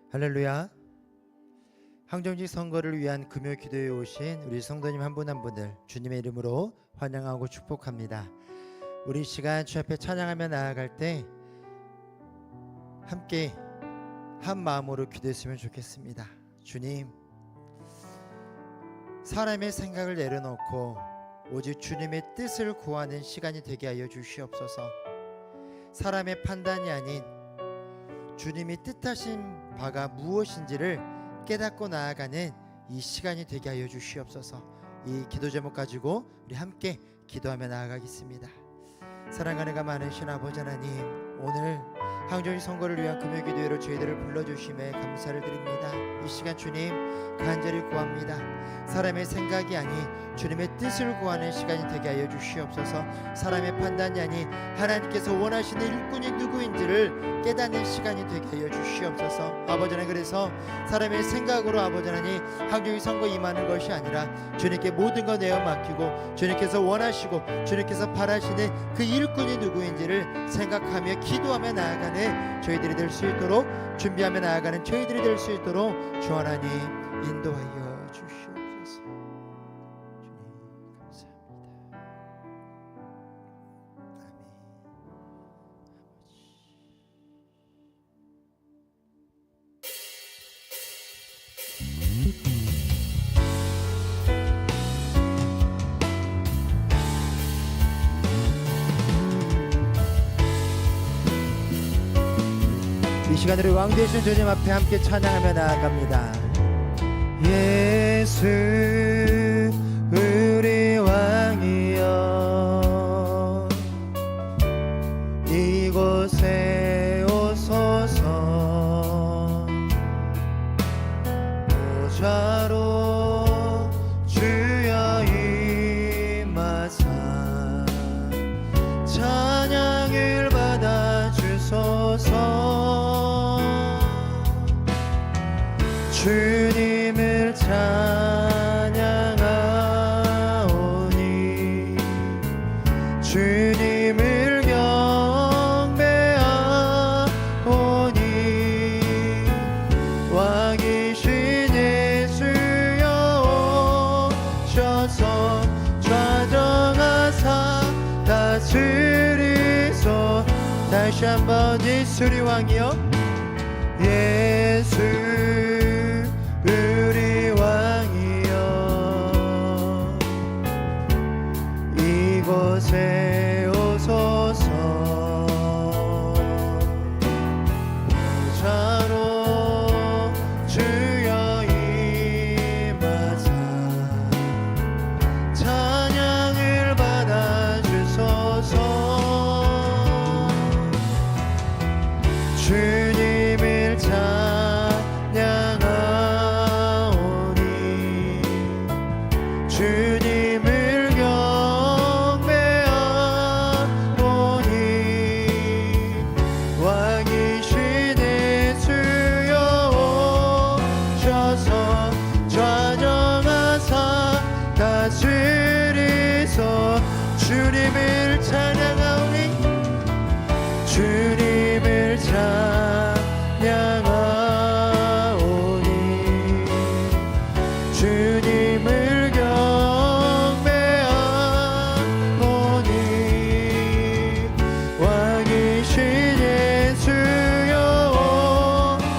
할렐루야. 항정직 선거를 위한 금요 기도에 오신 우리 성도님 한 분 한 분을 주님의 이름으로 환영하고 축복합니다. 우리 시간 주 앞에 찬양하며 나아갈 때 함께 한 마음으로 기도했으면 좋겠습니다. 주님, 사람의 생각을 내려놓고 오직 주님의 뜻을 구하는 시간이 되게 하여 주시옵소서. 사람의 판단이 아닌 주님이 뜻하신 바가 무엇인지를 깨닫고 나아가는 이 시간이 되게 하여 주시옵소서. 이 기도 제목 가지고 우리 함께 기도하며 나아가겠습니다. 사랑하는 가 많으신 아버지 하나님, 오늘 항정직 선거를 위한 금요 기도회로 저희들을 불러주심에 감사를 드립니다. 이 시간 주님 간절히 구합니다. 사람의 생각이 아닌 주님의 뜻을 구하는 시간이 되게 하여 주시옵소서. 사람의 판단이 아닌 하나님께서 원하시는 일꾼이 누구인지를 깨닫는 시간이 되게 하여 주시옵소서. 아버지 하나님, 그래서 사람의 생각으로 아버지 하나님 항정직 선거 임하는 것이 아니라 주님께 모든 것 내어 맡기고 주님께서 원하시고 주님께서 바라시는 그 일꾼이 누구인지를 생각하며 기도하며 나아가는 저희들이 될 수 있도록, 준비하며 나아가는 저희들이 될 수 있도록 주 하나님 인도하여 주시옵소서. 주님 감사합니다. 이 시간으로 왕 되신 주님 앞에 함께 찬양하며 나아갑니다. 예수 우리 왕이여, 이곳에 오소서. 보좌로 주여 임하사 찬양을 받아 주소서. 주님을 찬양하오니 주님을 경배하오니 왕이신 예수여 오셔서 좌정하사 다스리소. 다시 한번 예수 우리 왕이여, 예수 우리 왕이여, 이곳에 오소서. 보좌로 주여 임하사 찬양을 받아 주소서. 주님을 찬양하오니 주님을 경배하오니 왕이신 예수여 오셔서 좌정하사 다스리소. 주님을 찬양하오니 주님을 찬양하오니 주님을 경배하오니 왕이신 예수여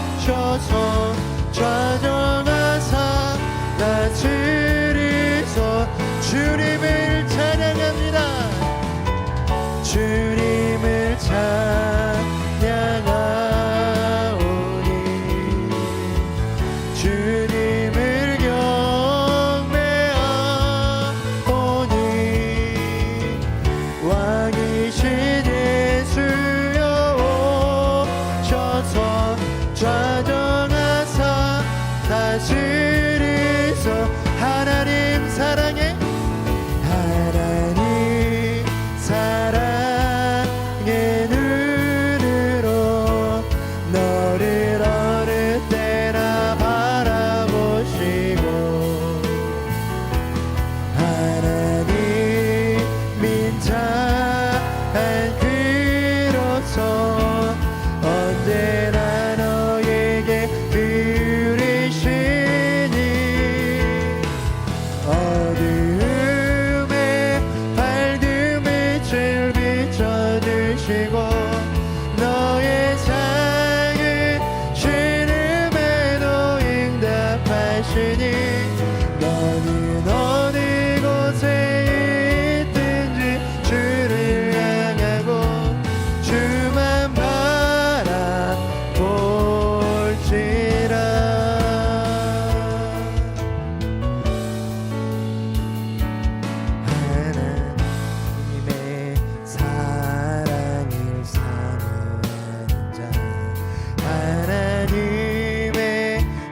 오셔서 좌정하사 다스리소. 주님을 찬양합니다. 주님을 찬양하오니 주님을 경배하오니 왕이신 예수여 오셔서 좌정하사 다스리소. 하나님 사랑해, 하나님 사랑의 눈으로 너를 어느 때나 바라보시고 하나님 민자한 귀로서 언제나 너에게 창조하시니 너는 어느 곳에 있든지 주를 향하고 주만 바라볼지라. 하나님의 사랑을 사모하는 자, 하나님의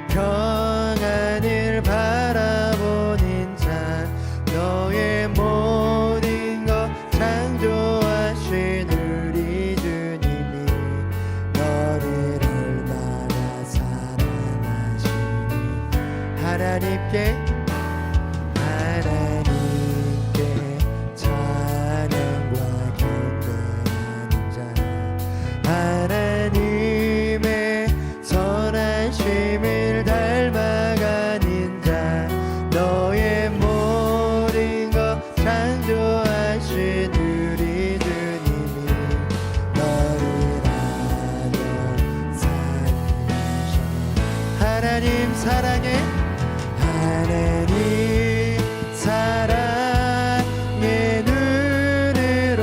평안을 바라보는 자, 너의 모든 것 창조하신 우리 주님이 너를 얼마나 사랑하시니 하나님께 찬양과 경배하는 자, 하나님의 선하심을 닮아가는 자, 너의 모든 것 창조하신 우리 주님이 너를 알아 살리셔. 하나님 사랑해, 하나님 사랑의 눈으로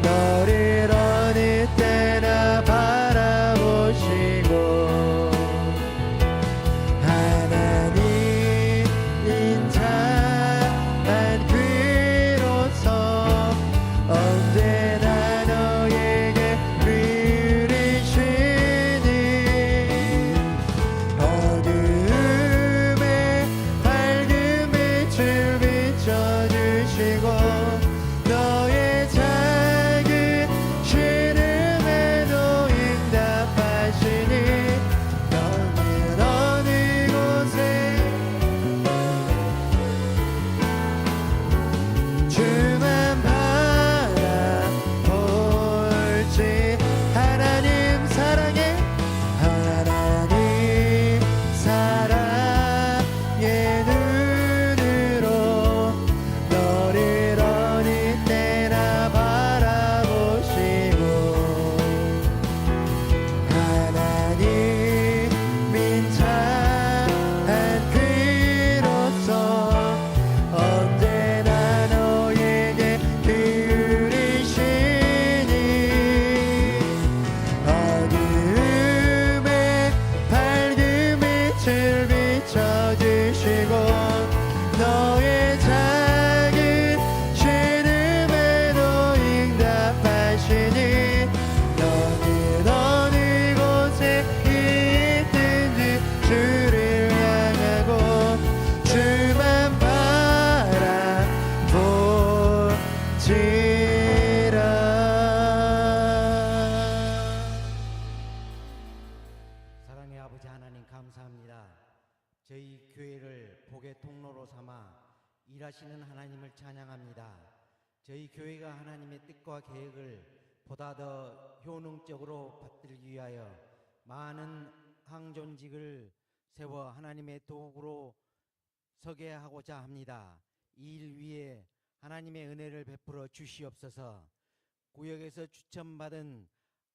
너를 어느 때나 바라보시고 하나님 인자한 귀로서 언제나 너에게 들으시니 어둠에 밝은 빛을 비춰주시고 너의 작은 시름에도 응답하시니 너는 어느 곳에 주만 바라볼지. 하나님 사랑해, 하나님 사랑의 눈으로 너를 어느 때나 바라보시고 하나님 민찬한 귀로서 언제나 너에게 들으시니 어둠에 밝은 빛을 비춰주시고 너의 작은 시름에도 응답하시니 너는 어느 곳에 있든지 주를 향하고 주만 바라볼지라. 사랑의 아버지 하나님 감사합니다. 저희 교회를 복의 통로로 삼아 일하시는 하나님을 찬양합니다. 저희 교회가 하나님의 뜻과 계획을 보다 더 효능적으로 받들기 위하여 많은 항존직을 세워 하나님의 도구로 서게 하고자 합니다. 이 일 위에 하나님의 은혜를 베풀어 주시옵소서. 구역에서 추천받은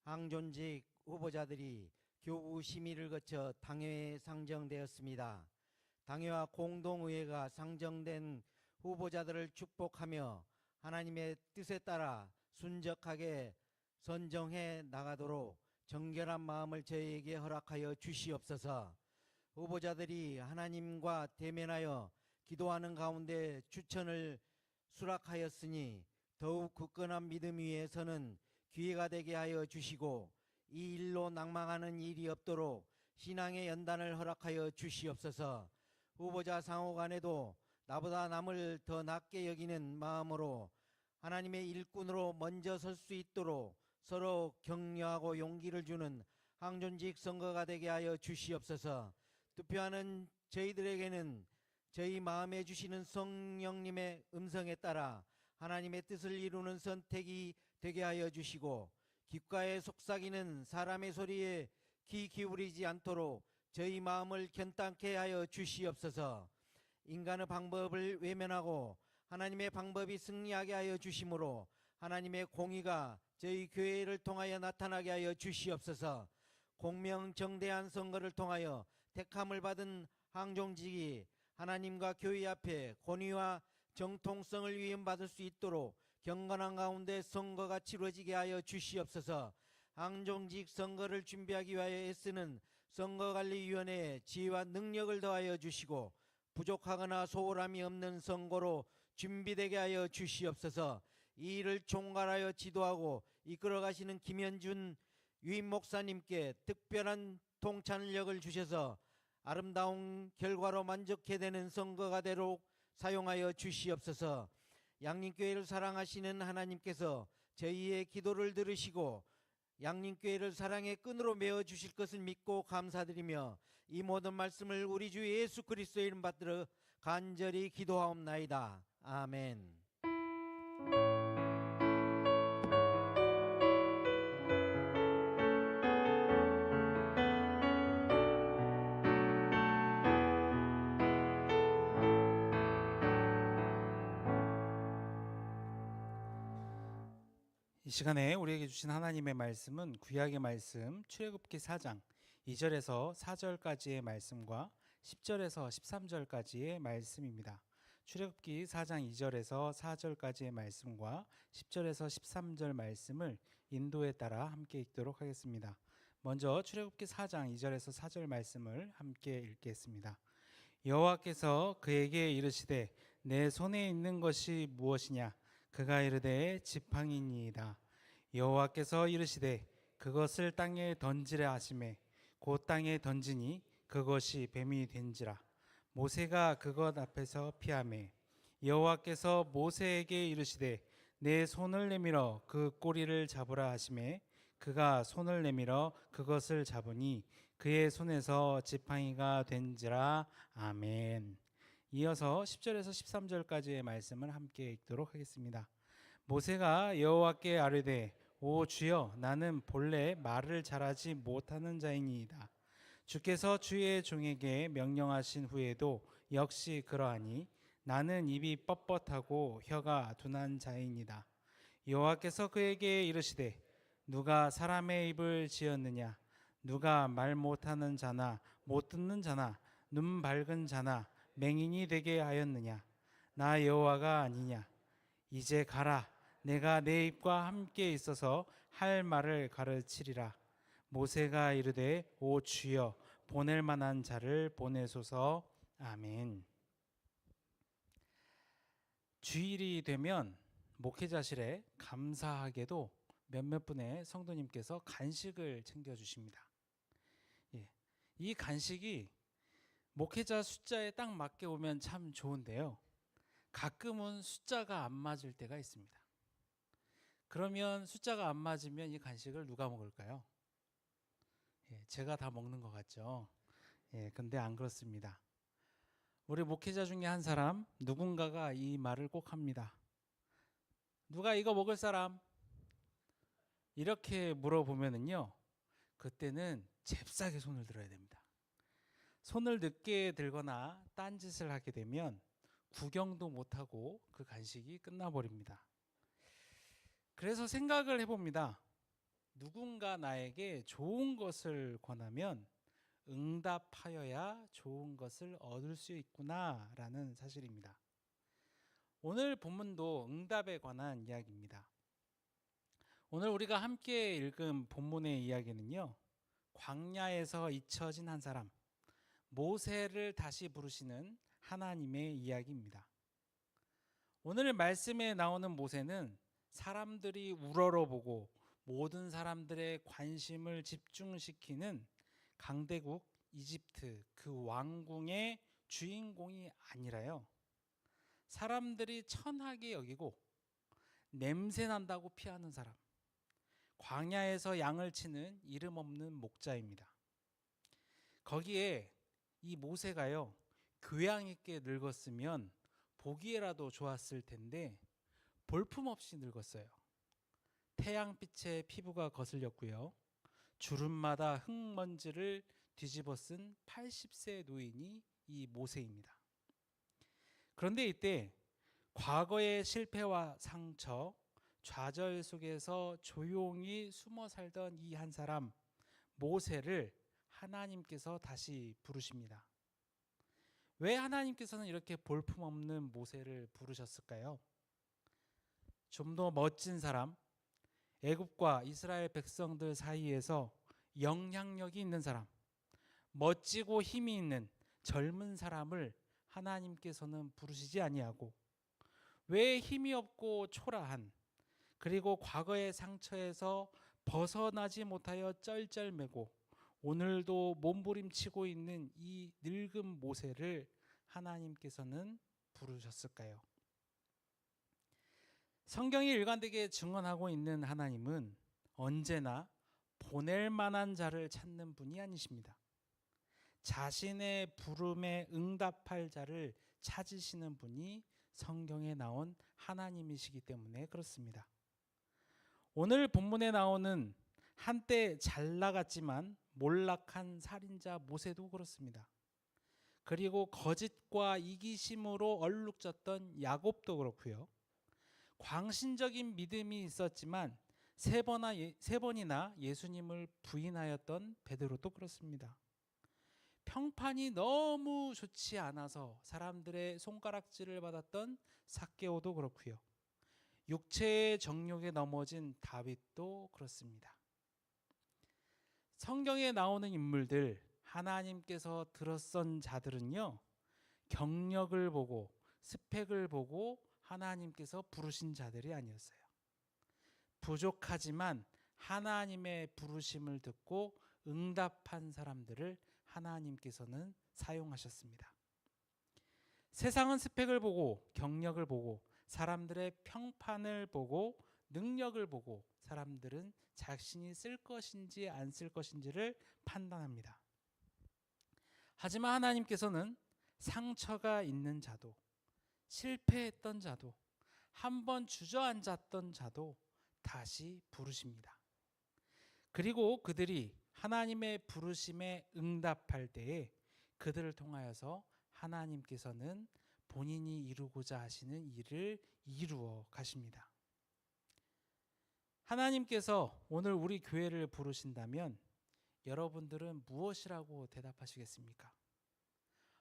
항존직 후보자들이 교구 심의를 거쳐 당회에 상정되었습니다. 당회와 공동의회가 상정된 후보자들을 축복하며 하나님의 뜻에 따라 순적하게 선정해 나가도록 정결한 마음을 저희에게 허락하여 주시옵소서. 후보자들이 하나님과 대면하여 기도하는 가운데 추천을 수락하였으니 더욱 굳건한 믿음 위에서는 기회가 되게 하여 주시고 이 일로 낭망하는 일이 없도록 신앙의 연단을 허락하여 주시옵소서. 후보자 상호 간에도 나보다 남을 더 낮게 여기는 마음으로 하나님의 일꾼으로 먼저 설 수 있도록 서로 격려하고 용기를 주는 항존직 선거가 되게 하여 주시옵소서. 투표하는 저희들에게는 저희 마음에 주시는 성령님의 음성에 따라 하나님의 뜻을 이루는 선택이 되게 하여 주시고 귓가에 속삭이는 사람의 소리에 귀 기울이지 않도록 저희 마음을 견단케 하여 주시옵소서. 인간의 방법을 외면하고 하나님의 방법이 승리하게 하여 주심으로 하나님의 공의가 저희 교회를 통하여 나타나게 하여 주시옵소서. 공명정대한 선거를 통하여 택함을 받은 황종직이 하나님과 교회 앞에 권위와 정통성을 위임받을 수 있도록 경건한 가운데 선거가 치러지게 하여 주시옵소서. 황종직 선거를 준비하기 위하여 애쓰는 선거관리위원회에 지혜와 능력을 더하여 주시고 부족하거나 소홀함이 없는 선거로 준비되게 하여 주시옵소서. 이 일을 총괄하여 지도하고 이끌어 가시는 김현준 유임 목사님께 특별한 통찰력을 주셔서 아름다운 결과로 만족해 되는 선거가 되도록 사용하여 주시옵소서. 양림교회를 사랑하시는 하나님께서 저희의 기도를 들으시고 양림교회를 사랑의 끈으로 메어 주실 것을 믿고 감사드리며 이 모든 말씀을 우리 주 예수 그리스도의 이름 받들어 간절히 기도하옵나이다. 아멘. 이 시간에 우리에게 주신 하나님의 말씀은 구약의 말씀 출애굽기 4장 2절에서 4절까지의 말씀과 10절에서 13절까지의 말씀입니다. 출애굽기 4장 2절에서 4절까지의 말씀과 10절에서 13절 말씀을 인도에 따라 함께 읽도록 하겠습니다. 먼저 출애굽기 4장 2절에서 4절 말씀을 함께 읽겠습니다. 여호와께서 그에게 이르시되 내 손에 있는 것이 무엇이냐? 그가 이르되 지팡이니이다. 여호와께서 이르시되 그것을 땅에 던지라 하시매 곧 땅에 던지니 그것이 뱀이 된지라. 모세가 그것 앞에서 피하매 여호와께서 모세에게 이르시되 내 손을 내밀어 그 꼬리를 잡으라 하시매 그가 손을 내밀어 그것을 잡으니 그의 손에서 지팡이가 된지라. 아멘. 이어서 10절에서 13절까지의 말씀을 함께 읽도록 하겠습니다. 모세가 여호와께 아뢰되 오 주여 나는 본래 말을 잘하지 못하는 자이니이다. 주께서 주의 종에게 명령하신 후에도 역시 그러하니 나는 입이 뻣뻣하고 혀가 둔한 자이니이다. 여호와께서 그에게 이르시되 누가 사람의 입을 지었느냐? 누가 말 못하는 자나 못 듣는 자나 눈 밝은 자나 맹인이 되게 하였느냐? 나 여호와가 아니냐? 이제 가라. 내가 내 입과 함께 있어서 할 말을 가르치리라. 모세가 이르되 오 주여 보낼 만한 자를 보내소서. 아멘. 주일이 되면 목회자실에 감사하게도 몇몇 분의 성도님께서 간식을 챙겨주십니다. 이 간식이 목회자 숫자에 딱 맞게 오면 참 좋은데요. 가끔은 숫자가 안 맞을 때가 있습니다. 그러면 숫자가 안 맞으면 이 간식을 누가 먹을까요? 제가 다 먹는 것 같죠. 근데 안 그렇습니다. 우리 목회자 중에 한 사람 누군가가 이 말을 꼭 합니다. 누가 이거 먹을 사람? 이렇게 물어보면은요, 그때는 잽싸게 손을 들어야 됩니다. 손을 늦게 들거나 딴짓을 하게 되면 구경도 못하고 그 간식이 끝나버립니다. 그래서 생각을 해봅니다. 누군가 나에게 좋은 것을 권하면 응답하여야 좋은 것을 얻을 수 있구나라는 사실입니다. 오늘 본문도 응답에 관한 이야기입니다. 오늘 우리가 함께 읽은 본문의 이야기는요, 광야에서 잊혀진 한 사람, 모세를 다시 부르시는 하나님의 이야기입니다. 오늘 말씀에 나오는 모세는 사람들이 우러러보고 모든 사람들의 관심을 집중시키는 강대국 이집트 그 왕궁의 주인공이 아니라요, 사람들이 천하게 여기고 냄새 난다고 피하는 사람, 광야에서 양을 치는 이름 없는 목자입니다. 거기에 이 모세가요, 교양 있게 늙었으면 보기에라도 좋았을 텐데 볼품없이 늙었어요. 태양빛에 피부가 거슬렸고요, 주름마다 흙먼지를 뒤집어 쓴 80세 노인이 이 모세입니다. 그런데 이때 과거의 실패와 상처, 좌절 속에서 조용히 숨어 살던 이 한 사람 모세를 하나님께서 다시 부르십니다. 왜 하나님께서는 이렇게 볼품없는 모세를 부르셨을까요? 좀 더 멋진 사람, 애굽과 이스라엘 백성들 사이에서 영향력이 있는 사람, 멋지고 힘이 있는 젊은 사람을 하나님께서는 부르시지 아니하고, 왜 힘이 없고 초라한, 그리고 과거의 상처에서 벗어나지 못하여 쩔쩔매고 오늘도 몸부림치고 있는 이 늙은 모세를 하나님께서는 부르셨을까요? 성경이 일관되게 증언하고 있는 하나님은 언제나 보낼 만한 자를 찾는 분이 아니십니다. 자신의 부름에 응답할 자를 찾으시는 분이 성경에 나온 하나님이시기 때문에 그렇습니다. 오늘 본문에 나오는 한때 잘 나갔지만 몰락한 살인자 모세도 그렇습니다. 그리고 거짓과 이기심으로 얼룩졌던 야곱도 그렇고요. 광신적인 믿음이 있었지만 세 번이나 예수님을 부인하였던 베드로도 그렇습니다. 평판이 너무 좋지 않아서 사람들의 손가락질을 받았던 삭개오도 그렇고요. 육체의 정욕에 넘어진 다윗도 그렇습니다. 성경에 나오는 인물들, 하나님께서 들어선 자들은요, 경력을 보고 스펙을 보고 하나님께서 부르신 자들이 아니었어요. 부족하지만 하나님의 부르심을 듣고 응답한 사람들을 하나님께서는 사용하셨습니다. 세상은 스펙을 보고 경력을 보고 사람들의 평판을 보고 능력을 보고 사람들은 자신이 쓸 것인지 안 쓸 것인지를 판단합니다. 하지만 하나님께서는 상처가 있는 자도, 실패했던 자도, 한번 주저앉았던 자도 다시 부르십니다. 그리고 그들이 하나님의 부르심에 응답할 때에 그들을 통하여서 하나님께서는 본인이 이루고자 하시는 일을 이루어 가십니다. 하나님께서 오늘 우리 교회를 부르신다면 여러분들은 무엇이라고 대답하시겠습니까?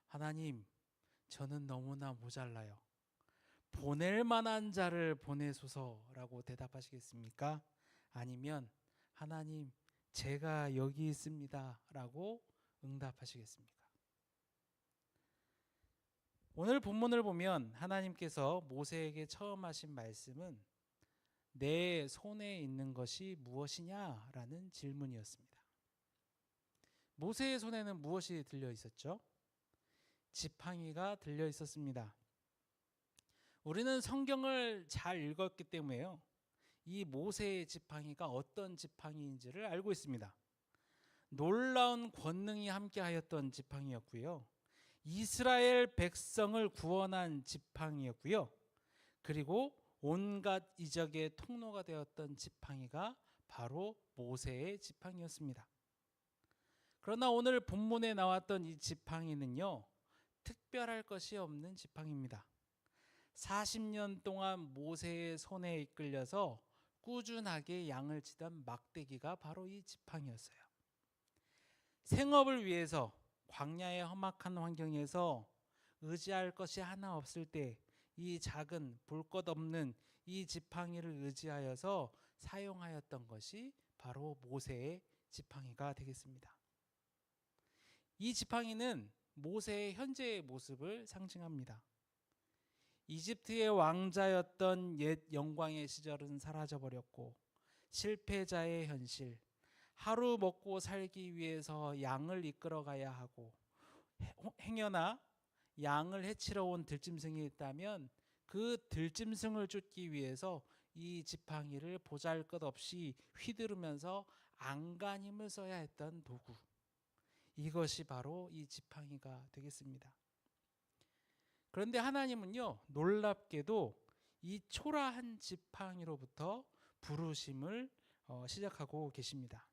하나님, 저는 너무나 모자라요. 보낼 만한 자를 보내소서라고 대답하시겠습니까? 아니면 하나님, 제가 여기 있습니다 라고 응답하시겠습니까? 오늘 본문을 보면 하나님께서 모세에게 처음 하신 말씀은 내 손에 있는 것이 무엇이냐라는 질문이었습니다. 모세의 손에는 무엇이 들려 있었죠? 지팡이가 들려 있었습니다. 우리는 성경을 잘 읽었기 때문에요, 이 모세의 지팡이가 어떤 지팡이인지를 알고 있습니다. 놀라운 권능이 함께하였던 지팡이였고요. 이스라엘 백성을 구원한 지팡이였고요. 그리고 온갖 이적의 통로가 되었던 지팡이가 바로 모세의 지팡이였습니다. 그러나 오늘 본문에 나왔던 이 지팡이는요, 특별할 것이 없는 지팡이입니다. 40년 동안 모세의 손에 이끌려서 꾸준하게 양을 치던 막대기가 바로 이 지팡이였어요. 생업을 위해서 광야의 험악한 환경에서 의지할 것이 하나 없을 때 이 작은 볼 것 없는 이 지팡이를 의지하여서 사용하였던 것이 바로 모세의 지팡이가 되겠습니다. 이 지팡이는 모세의 현재의 모습을 상징합니다. 이집트의 왕자였던 옛 영광의 시절은 사라져버렸고 실패자의 현실, 하루 먹고 살기 위해서 양을 이끌어가야 하고 행여나 양을 해치러 온 들짐승이 있다면 그 들짐승을 쫓기 위해서 이 지팡이를 보잘것없이 휘두르면서 안간힘을 써야 했던 도구, 이것이 바로 이 지팡이가 되겠습니다. 그런데 하나님은요, 놀랍게도 이 초라한 지팡이로부터 부르심을 시작하고 계십니다.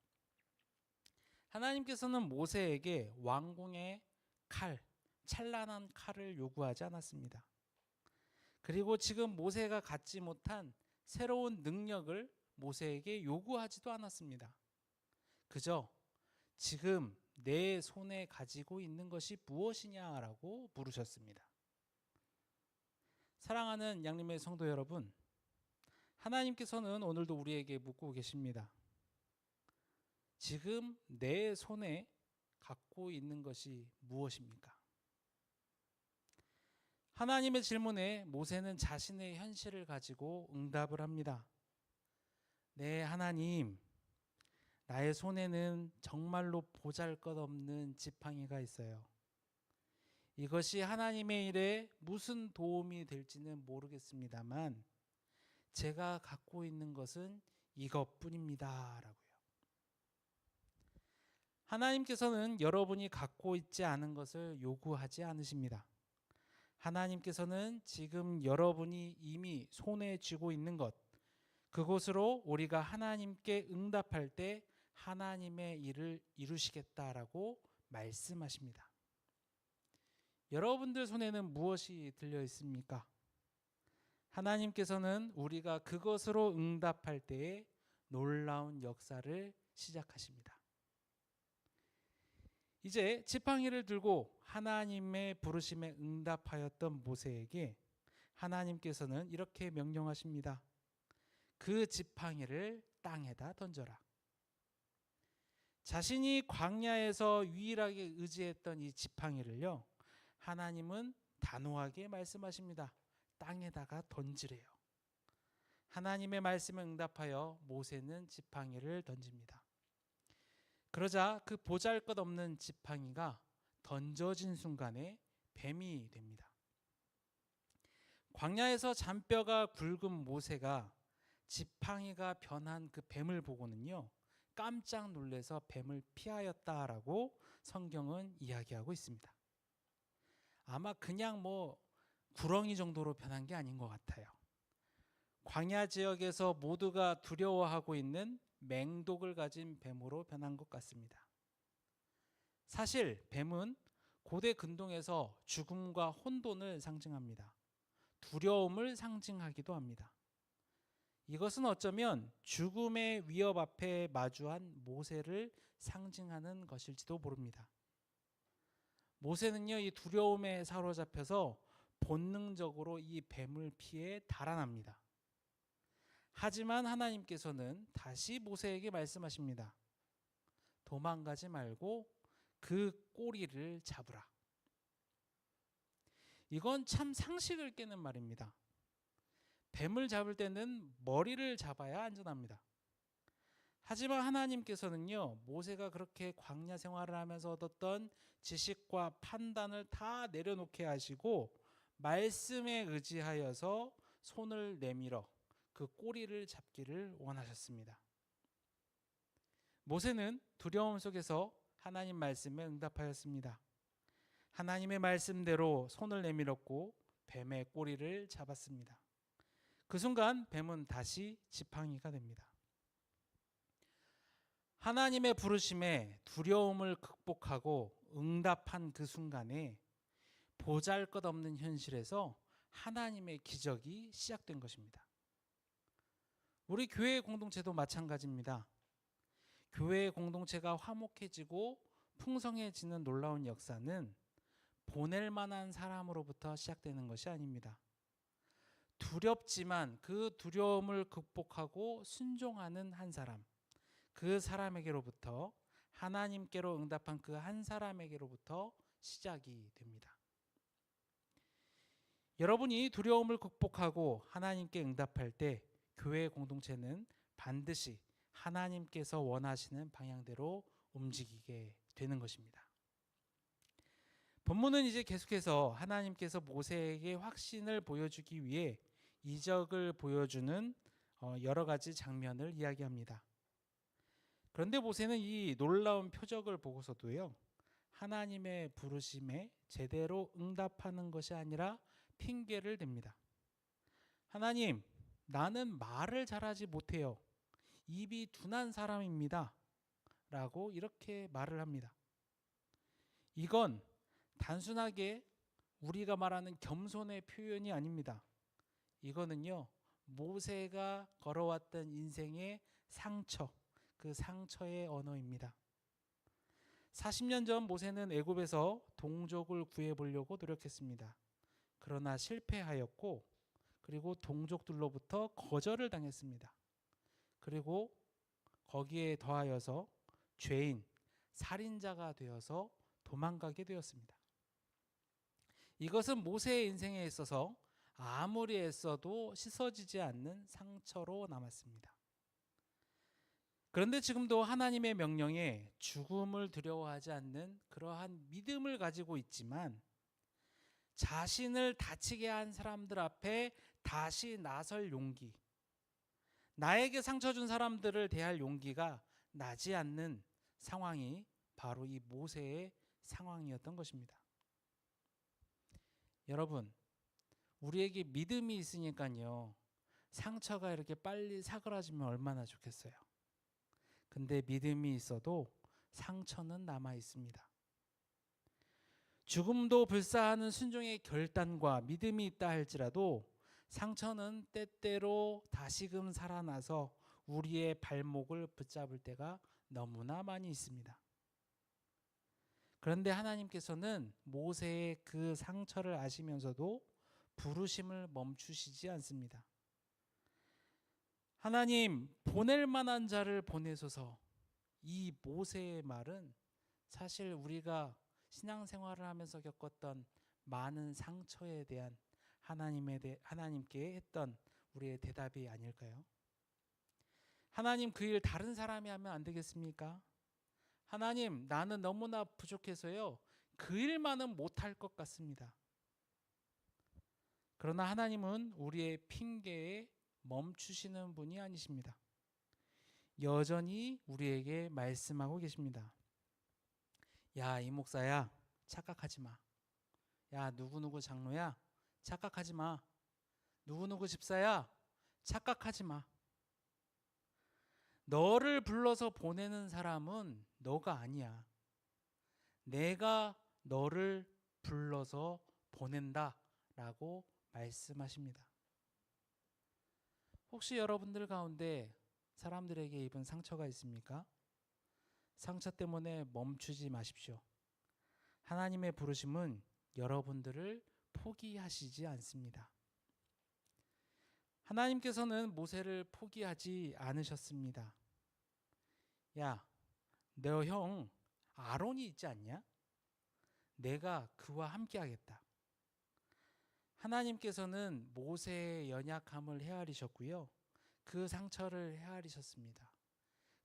하나님께서는 모세에게 왕궁의 칼, 찬란한 칼을 요구하지 않았습니다. 그리고 지금 모세가 갖지 못한 새로운 능력을 모세에게 요구하지도 않았습니다. 그저 지금 내 손에 가지고 있는 것이 무엇이냐라고 물으셨습니다. 사랑하는 양림의 성도 여러분, 하나님께서는 오늘도 우리에게 묻고 계십니다. 지금 내 손에 갖고 있는 것이 무엇입니까? 하나님의 질문에 모세는 자신의 현실을 가지고 응답을 합니다. 네, 하나님, 나의 손에는 정말로 보잘것없는 지팡이가 있어요. 이것이 하나님의 일에 무슨 도움이 될지는 모르겠습니다만 제가 갖고 있는 것은 이것뿐입니다. 라고요. 하나님께서는 여러분이 갖고 있지 않은 것을 요구하지 않으십니다. 하나님께서는 지금 여러분이 이미 손에 쥐고 있는 것, 그곳으로 우리가 하나님께 응답할 때 하나님의 일을 이루시겠다라고 말씀하십니다. 여러분들 손에는 무엇이 들려 있습니까? 하나님께서는 우리가 그것으로 응답할 때에 놀라운 역사를 시작하십니다. 이제 지팡이를 들고 하나님의 부르심에 응답하였던 모세에게 하나님께서는 이렇게 명령하십니다. 그 지팡이를 땅에다 던져라. 자신이 광야에서 유일하게 의지했던 이 지팡이를요, 하나님은 단호하게 말씀하십니다. 땅에다가 던지래요. 하나님의 말씀에 응답하여 모세는 지팡이를 던집니다. 그러자 그 보잘것없는 지팡이가 던져진 순간에 뱀이 됩니다. 광야에서 잔뼈가 굵은 모세가 지팡이가 변한 그 뱀을 보고는요, 깜짝 놀라서 뱀을 피하였다라고 성경은 이야기하고 있습니다. 아마 그냥 구렁이 정도로 변한 게 아닌 것 같아요. 광야 지역에서 모두가 두려워하고 있는 맹독을 가진 뱀으로 변한 것 같습니다. 사실 뱀은 고대 근동에서 죽음과 혼돈을 상징합니다. 두려움을 상징하기도 합니다. 이것은 어쩌면 죽음의 위협 앞에 마주한 모세를 상징하는 것일지도 모릅니다. 모세는요, 이 두려움에 사로잡혀서 본능적으로 이 뱀을 피해 달아납니다. 하지만 하나님께서는 다시 모세에게 말씀하십니다. 도망가지 말고 그 꼬리를 잡으라. 이건 참 상식을 깨는 말입니다. 뱀을 잡을 때는 머리를 잡아야 안전합니다. 하지만 하나님께서는요, 모세가 그렇게 광야 생활을 하면서 얻었던 지식과 판단을 다 내려놓게 하시고 말씀에 의지하여서 손을 내밀어 그 꼬리를 잡기를 원하셨습니다. 모세는 두려움 속에서 하나님 말씀에 응답하였습니다. 하나님의 말씀대로 손을 내밀었고 뱀의 꼬리를 잡았습니다. 그 순간 뱀은 다시 지팡이가 됩니다. 하나님의 부르심에 두려움을 극복하고 응답한 그 순간에 보잘것없는 현실에서 하나님의 기적이 시작된 것입니다. 우리 교회 공동체도 마찬가지입니다. 교회 공동체가 화목해지고 풍성해지는 놀라운 역사는 보낼 만한 사람으로부터 시작되는 것이 아닙니다. 두렵지만 그 두려움을 극복하고 순종하는 한 사람, 그 사람에게로부터 하나님께로 응답한 그 한 사람에게로부터 시작이 됩니다. 여러분이 두려움을 극복하고 하나님께 응답할 때 교회 공동체는 반드시 하나님께서 원하시는 방향대로 움직이게 되는 것입니다. 본문은 이제 계속해서 하나님께서 모세에게 확신을 보여주기 위해 이적을 보여주는 여러 가지 장면을 이야기합니다. 그런데 모세는 이 놀라운 표적을 보고서도요, 하나님의 부르심에 제대로 응답하는 것이 아니라 핑계를 댑니다. 하나님, 나는 말을 잘하지 못해요. 입이 둔한 사람입니다. 라고 이렇게 말을 합니다. 이건 단순하게 우리가 말하는 겸손의 표현이 아닙니다. 이거는요, 모세가 걸어왔던 인생의 상처, 그 상처의 언어입니다. 40년 전 모세는 애굽에서 동족을 구해보려고 노력했습니다. 그러나 실패하였고 그리고 동족들로부터 거절을 당했습니다. 그리고 거기에 더하여서 죄인, 살인자가 되어서 도망가게 되었습니다. 이것은 모세의 인생에 있어서 아무리 애써도 씻어지지 않는 상처로 남았습니다. 그런데 지금도 하나님의 명령에 죽음을 두려워하지 않는 그러한 믿음을 가지고 있지만 자신을 다치게 한 사람들 앞에 다시 나설 용기, 나에게 상처 준 사람들을 대할 용기가 나지 않는 상황이 바로 이 모세의 상황이었던 것입니다. 여러분, 우리에게 믿음이 있으니까요, 상처가 이렇게 빨리 사그라지면 얼마나 좋겠어요. 근데 믿음이 있어도 상처는 남아 있습니다. 죽음도 불사하는 순종의 결단과 믿음이 있다 할지라도 상처는 때때로 다시금 살아나서 우리의 발목을 붙잡을 때가 너무나 많이 있습니다. 그런데 하나님께서는 모세의 그 상처를 아시면서도 부르심을 멈추시지 않습니다. 하나님, 보낼 만한 자를 보내소서. 이 모세의 말은 사실 우리가 신앙생활을 하면서 겪었던 많은 상처에 대한 하나님께 했던 우리의 대답이 아닐까요? 하나님, 그 일 다른 사람이 하면 안 되겠습니까? 하나님, 나는 너무나 부족해서요, 그 일만은 못할 것 같습니다. 그러나 하나님은 우리의 핑계에 멈추시는 분이 아니십니다. 여전히 우리에게 말씀하고 계십니다. 야, 이 목사야, 착각하지 마. 야, 누구누구 장로야, 착각하지 마. 누구누구 집사야, 착각하지 마. 너를 불러서 보내는 사람은 너가 아니야. 내가 너를 불러서 보낸다라고 말씀하십니다. 혹시 여러분들 가운데 사람들에게 입은 상처가 있습니까? 상처 때문에 멈추지 마십시오. 하나님의 부르심은 여러분들을 포기하시지 않습니다. 하나님께서는 모세를 포기하지 않으셨습니다. 야, 너 형 아론이 있지 않냐? 내가 그와 함께 하겠다. 하나님께서는 모세의 연약함을 헤아리셨고요, 그 상처를 헤아리셨습니다.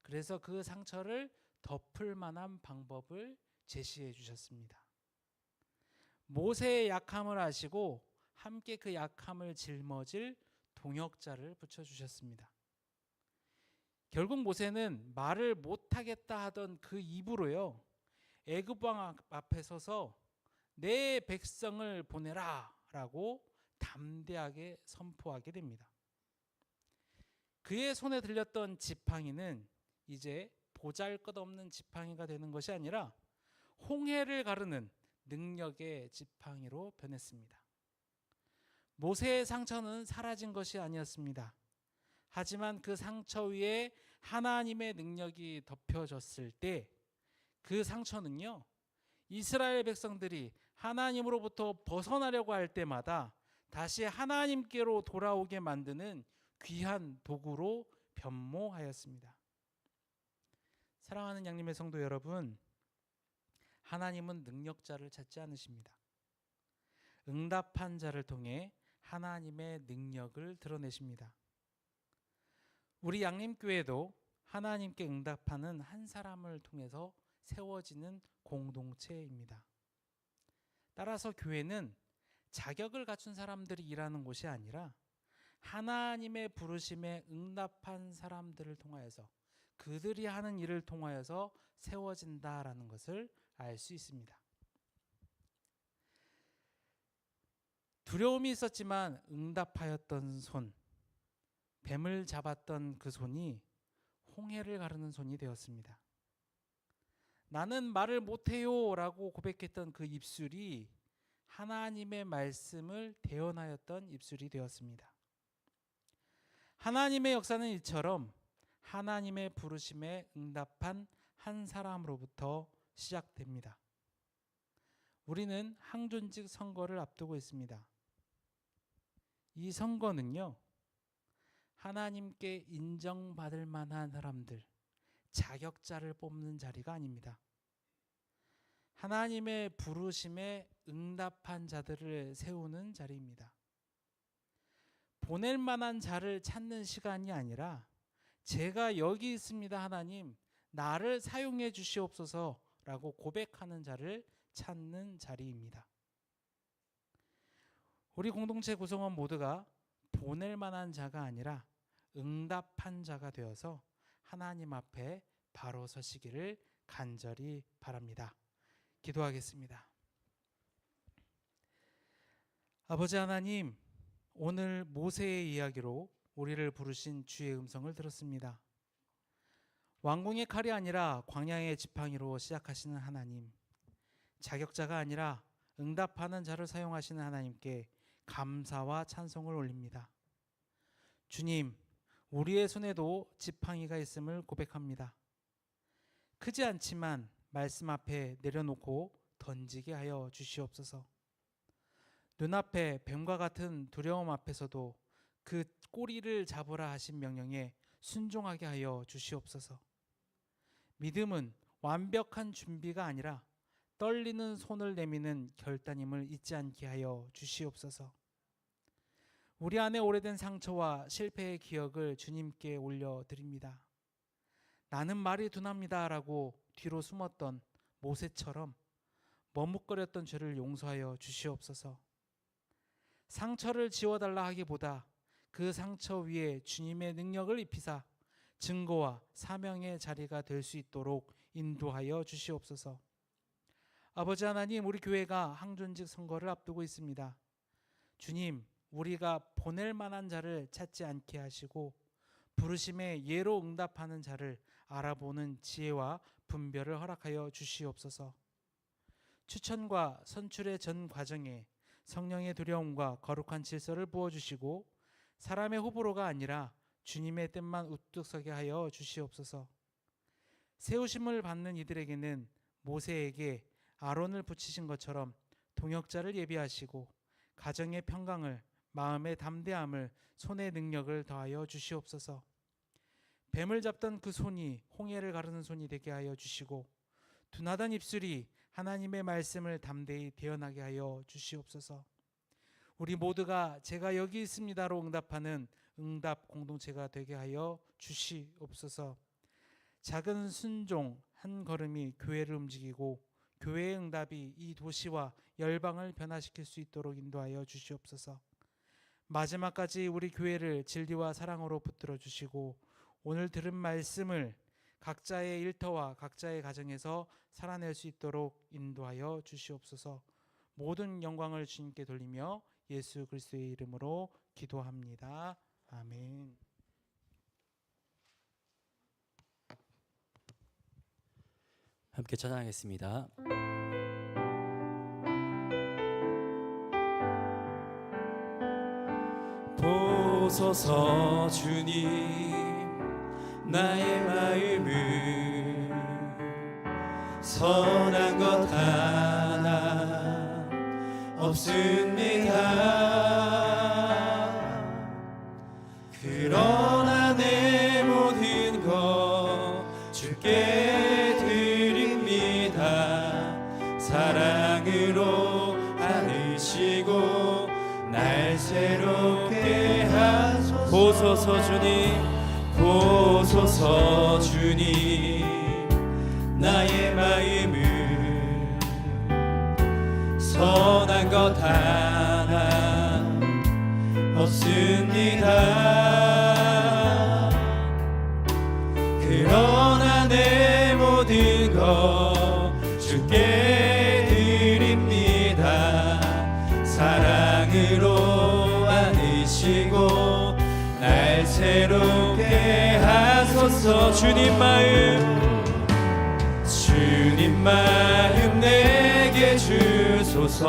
그래서 그 상처를 덮을 만한 방법을 제시해 주셨습니다. 모세의 약함을 아시고 함께 그 약함을 짊어질 동역자를 붙여주셨습니다. 결국 모세는 말을 못하겠다 하던 그 입으로요, 애굽 왕 앞에 서서 내 백성을 보내라 라고 담대하게 선포하게 됩니다. 그의 손에 들렸던 지팡이는 이제 보잘것없는 지팡이가 되는 것이 아니라 홍해를 가르는 능력의 지팡이로 변했습니다. 모세의 상처는 사라진 것이 아니었습니다. 하지만 그 상처 위에 하나님의 능력이 덮여졌을 때 그 상처는요, 이스라엘 백성들이 하나님으로부터 벗어나려고 할 때마다 다시 하나님께로 돌아오게 만드는 귀한 도구로 변모하였습니다. 사랑하는 양림의 성도 여러분, 하나님은 능력자를 찾지 않으십니다. 응답한 자를 통해 하나님의 능력을 드러내십니다. 우리 양림교회도 하나님께 응답하는 한 사람을 통해서 세워지는 공동체입니다. 따라서 교회는 자격을 갖춘 사람들이 일하는 곳이 아니라 하나님의 부르심에 응답한 사람들을 통하여서, 그들이 하는 일을 통하여서 세워진다라는 것을 알 수 있습니다. 두려움이 있었지만 응답하였던 손, 뱀을 잡았던 그 손이 홍해를 가르는 손이 되었습니다. 나는 말을 못해요 라고 고백했던 그 입술이 하나님의 말씀을 대언하였던 입술이 되었습니다. 하나님의 역사는 이처럼 하나님의 부르심에 응답한 한 사람으로부터 시작됩니다. 우리는 항존직 선거를 앞두고 있습니다. 이 선거는요, 하나님께 인정받을 만한 사람들, 자격자를 뽑는 자리가 아닙니다. 하나님의 부르심에 응답한 자들을 세우는 자리입니다. 보낼 만한 자를 찾는 시간이 아니라 제가 여기 있습니다 하나님, 나를 사용해 주시옵소서 라고 고백하는 자를 찾는 자리입니다. 우리 공동체 구성원 모두가 보낼 만한 자가 아니라 응답한 자가 되어서 하나님 앞에 바로 서시기를 간절히 바랍니다. 기도하겠습니다. 아버지 하나님, 오늘 모세의 이야기로 우리를 부르신 주의 음성을 들었습니다. 왕궁의 칼이 아니라 광야의 지팡이로 시작하시는 하나님, 자격자가 아니라 응답하는 자를 사용하시는 하나님께 감사와 찬송을 올립니다. 주님, 우리의 손에도 지팡이가 있음을 고백합니다. 크지 않지만 말씀 앞에 내려놓고 던지게 하여 주시옵소서. 눈앞에 뱀과 같은 두려움 앞에서도 그 꼬리를 잡으라 하신 명령에 순종하게 하여 주시옵소서. 믿음은 완벽한 준비가 아니라 떨리는 손을 내미는 결단임을 잊지 않게 하여 주시옵소서. 우리 안에 오래된 상처와 실패의 기억을 주님께 올려드립니다. 나는 말이 둔합니다 라고 뒤로 숨었던 모세처럼 머뭇거렸던 죄를 용서하여 주시옵소서. 상처를 지워달라 하기보다 그 상처 위에 주님의 능력을 입히사 증거와 사명의 자리가 될 수 있도록 인도하여 주시옵소서. 아버지 하나님, 우리 교회가 항존직 선거를 앞두고 있습니다. 주님, 우리가 보낼 만한 자를 찾지 않게 하시고 부르심에 예로 응답하는 자를 알아보는 지혜와 분별을 허락하여 주시옵소서. 추천과 선출의 전 과정에 성령의 두려움과 거룩한 질서를 부어주시고 사람의 호불호가 아니라 주님의 뜻만 우뚝 서게 하여 주시옵소서. 세우심을 받는 이들에게는 모세에게 아론을 붙이신 것처럼 동역자를 예비하시고 가정의 평강을, 마음의 담대함을, 손의 능력을 더하여 주시옵소서. 뱀을 잡던 그 손이 홍해를 가르는 손이 되게 하여 주시고 둔하던 입술이 하나님의 말씀을 담대히 대언하게 하여 주시옵소서. 우리 모두가 제가 여기 있습니다로 응답하는 응답 공동체가 되게 하여 주시옵소서. 작은 순종 한 걸음이 교회를 움직이고 교회의 응답이 이 도시와 열방을 변화시킬 수 있도록 인도하여 주시옵소서. 마지막까지 우리 교회를 진리와 사랑으로 붙들어 주시고 오늘 들은 말씀을 각자의 일터와 각자의 가정에서 살아낼 수 있도록 인도하여 주시옵소서. 모든 영광을 주님께 돌리며 예수 그리스도의 이름으로 기도합니다. 아멘. 함께 찬양하겠습니다. 보소서 주님, 나의 마음을 선한 것 하나 없습니다. 그러나 내 모든 것 주께 드립니다. 사랑으로 안으시고 날 새롭게 하소서. 보소서 주님, 보소서 주님, 나의 마음을 선한 것 하나 없습니다. 그러나 내 모든 것 주께 드립니다. 사랑으로 안으시고 날 새롭게 하소서. 주님 마음 내게 주소서.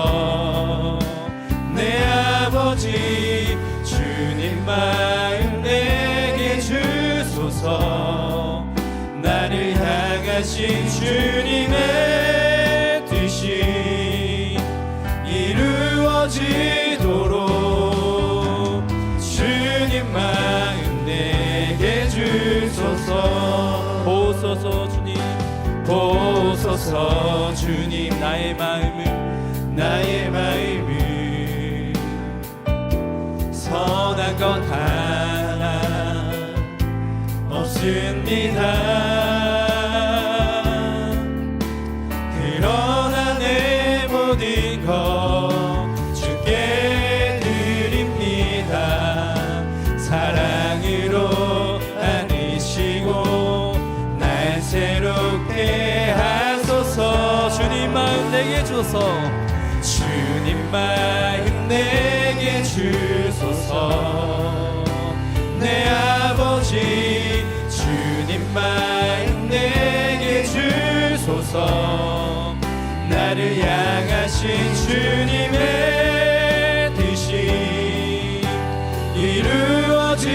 내 아버지, 주님 마음 내게 주소서. 나를 향하신 주님의 이루어지도록 주님 마음 내게 주소서. 보소서 주님, 보소서 주님, 나의 마음을 선한 것 하나 없습니다. 그러나 내 모든 것 주께 드립니다. 사랑으로 안으시고 날 새롭게 하소서. 주님 마음 내게 주소서. 주님 마음 내게 주소서. 내 아버지 주님 마음 내게 주소서. 나를 향하신 주님의 뜻이 이루어지도록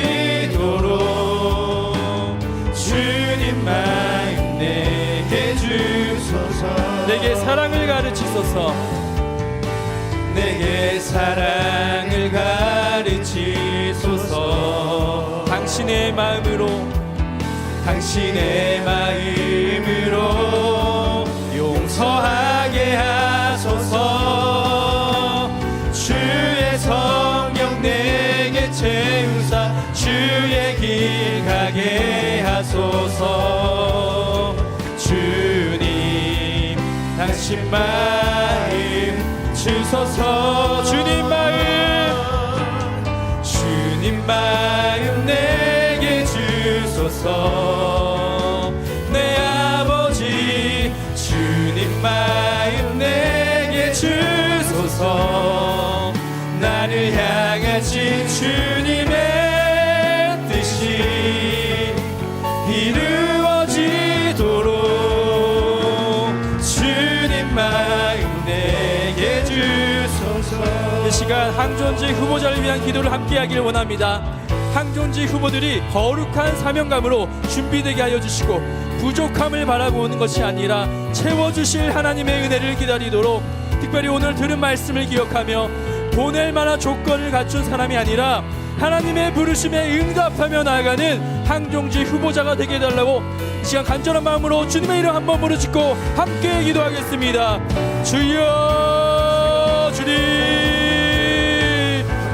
주님 마음 내게 주소서. 내게 사랑을 가르치소서. 내게 사랑을 가르치소서. 당신의 마음으로 용서하게 하소서. 주의 성령 내게 채우사 주의 길 가게 하소서. 주님 당신 마음 주소서. 주님 마음 내게 주소서. 내 아버지 주님 마음 내게 주소서. 나를 향하신 주님의 뜻이 이루어지도록 주님 마음 내게 주소서. 이 시간 항존지 후보자를 위한 기도를 함께하기를 원합니다. 항존지 후보들이 거룩한 사명감으로 준비되게 하여 주시고 부족함을 바라보는 것이 아니라 채워주실 하나님의 은혜를 기다리도록, 특별히 오늘 들은 말씀을 기억하며 보낼 만한 조건을 갖춘 사람이 아니라 하나님의 부르심에 응답하며 나아가는 항존지 후보자가 되게 해달라고 이 시간 간절한 마음으로 주님의 이름 한번 부르짖고 함께 기도하겠습니다. 주여, 주님.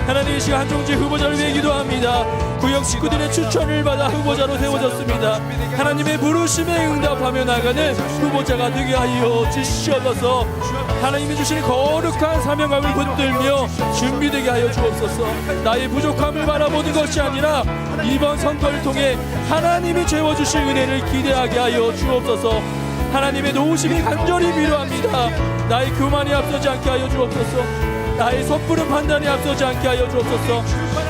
하나님, 이 시간 항존지 후보자를 위해 기도합니다. 구역 식구들의 추천을 받아 후보자로 세워졌습니다. 하나님의 부르심에 응답하며 나가는 후보자가 되게 하여 주시옵소서. 하나님이 주신 거룩한 사명감을 붙들며 준비되게 하여 주옵소서. 나의 부족함을 바라보는 것이 아니라 이번 선거를 통해 하나님이 채워주실 은혜를 기대하게 하여 주옵소서. 하나님의 도우심이 간절히 필요합니다. 나의 교만이 앞서지 않게 하여 주옵소서. 나의 섣부른 판단이 앞서지 않게 하여 주옵소서.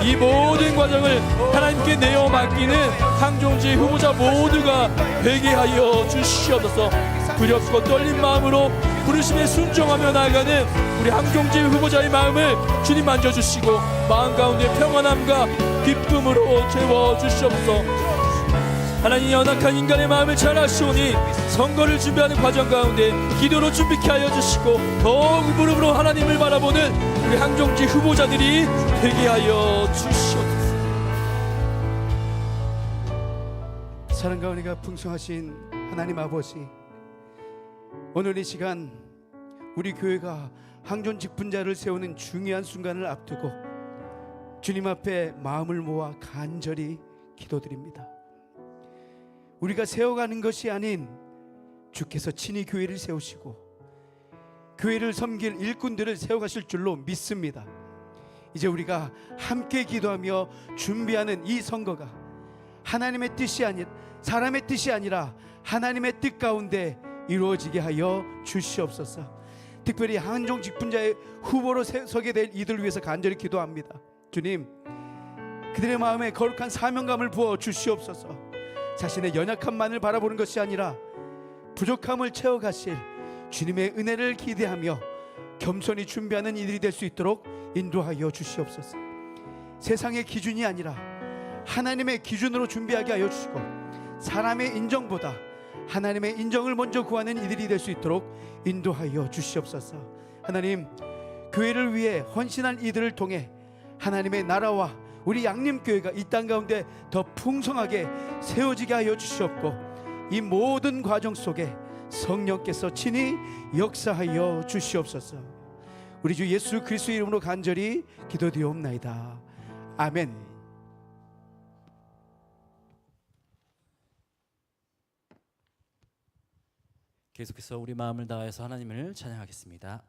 이 모든 과정을 하나님께 내어 맡기는 항존지 후보자 모두가 되게 하여 주시옵소서. 두렵고 떨린 마음으로 부르심에 순종하며 나아가는 우리 항존지 후보자의 마음을 주님 만져주시고 마음 가운데 평안함과 기쁨으로 채워주시옵소서. 하나님, 연약한 인간의 마음을 잘 아시오니 선거를 준비하는 과정 가운데 기도로 준비케 하여 주시고 더욱 무릎으로 하나님을 바라보는 우리 항존지 후보자들이 되게 하여 주시옵소서. 사랑과 은혜가 풍성하신 하나님 아버지, 오늘 이 시간 우리 교회가 항존 직분자를 세우는 중요한 순간을 앞두고 주님 앞에 마음을 모아 간절히 기도드립니다. 우리가 세워가는 것이 아닌 주께서 친히 교회를 세우시고 교회를 섬길 일꾼들을 세워가실 줄로 믿습니다. 이제 우리가 함께 기도하며 준비하는 이 선거가 하나님의 뜻이 아닌 사람의 뜻이 아니라 하나님의 뜻 가운데 이루어지게 하여 주시옵소서. 특별히 항존 직분자의 후보로 서게 될 이들을 위해서 간절히 기도합니다. 주님, 그들의 마음에 거룩한 사명감을 부어 주시옵소서. 자신의 연약함만을 바라보는 것이 아니라 부족함을 채워가실 주님의 은혜를 기대하며 겸손히 준비하는 이들이 될 수 있도록 인도하여 주시옵소서. 세상의 기준이 아니라 하나님의 기준으로 준비하게 하여 주시고 사람의 인정보다 하나님의 인정을 먼저 구하는 이들이 될 수 있도록 인도하여 주시옵소서. 하나님, 교회를 위해 헌신한 이들을 통해 하나님의 나라와 우리 양림교회가 이 땅 가운데 더 풍성하게 세워지게 하여 주시옵고, 이 모든 과정 속에 성령께서 친히 역사하여 주시옵소서. 우리 주 예수 그리스도의 이름으로 간절히 기도드리옵나이다. 아멘. 계속해서 우리 마음을 다해서 하나님을 찬양하겠습니다.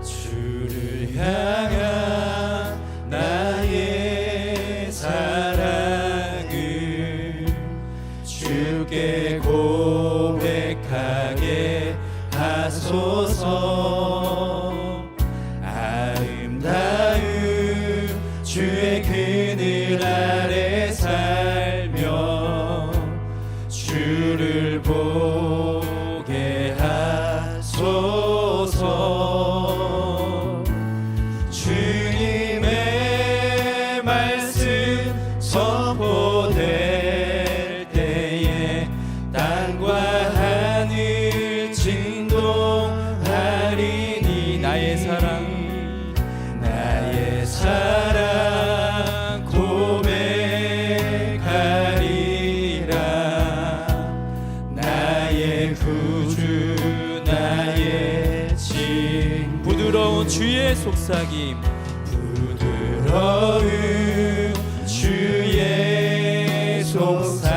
주를 향한 나의 사랑을 주께 고백하게 하소서. 아름다운 주의 그늘 아래 살며 주를 보게 하소서. 주님의 말씀 선포될 때에 땅과 하늘 진동하리니. 나의 사랑 고백하리라. 나의 구주 나의 진. 부드러운 주의 속삭임, 부드러운 주의 속삭임.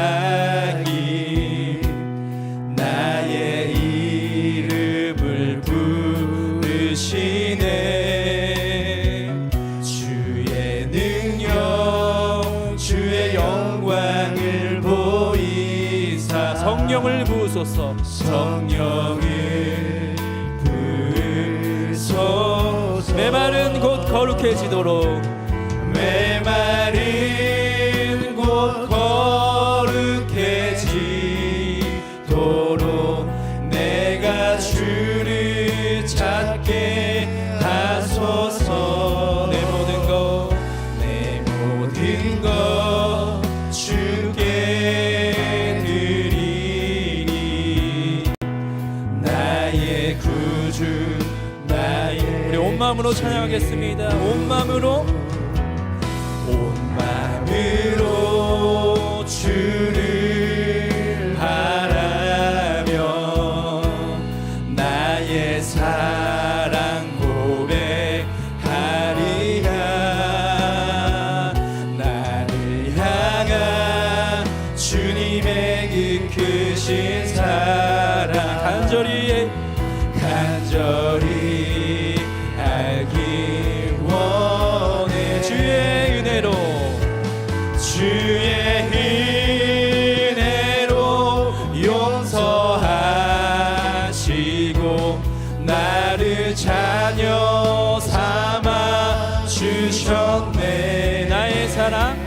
나의 이름을 부르시네. 주의 능력 주의 영광을 보이사. 성령을 부으소서. 성령을 부으소서. 메마른 곳 거룩해지도록. 메마른 곳 거룩해지도록 내가 주를 찾게 하소서. 내 모든 것 주께 드리니. 나의 구주 나의. 우리 온 마음으로 찬양하겠습니다. 온 마음으로 주를 바라며 나의 사랑 고백하리라. 나를 향한 주님의 그 크신 사랑 간절히 알기 원해. 주의 은혜로 용서하시고 나를 자녀 삼아 주셨네. 나의 사랑